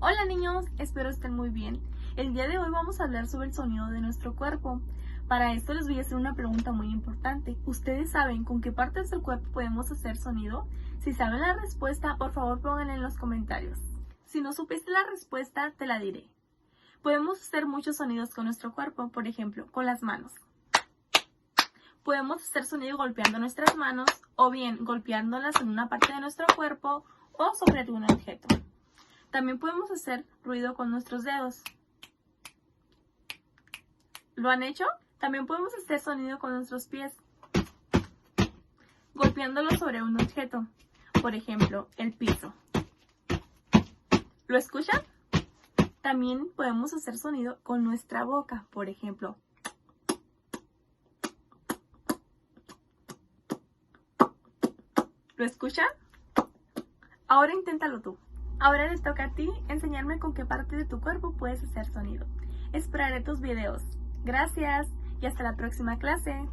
Hola niños, espero estén muy bien. El día de hoy vamos a hablar sobre el sonido de nuestro cuerpo. Para esto les voy a hacer una pregunta muy importante. ¿Ustedes saben con qué partes del cuerpo podemos hacer sonido? Si saben la respuesta, por favor pónganla en los comentarios. Si no supiste la respuesta, te la diré. Podemos hacer muchos sonidos con nuestro cuerpo, por ejemplo, con las manos. Podemos hacer sonido golpeando nuestras manos o bien golpeándolas en una parte de nuestro cuerpo o sobre algún objeto. También podemos hacer ruido con nuestros dedos. ¿Lo han hecho? También podemos hacer sonido con nuestros pies, golpeándolo sobre un objeto, por ejemplo, el piso. ¿Lo escuchan? También podemos hacer sonido con nuestra boca, por ejemplo. ¿Lo escuchan? Ahora inténtalo tú. Ahora les toca a ti enseñarme con qué parte de tu cuerpo puedes hacer sonido. Esperaré tus videos. Gracias y hasta la próxima clase.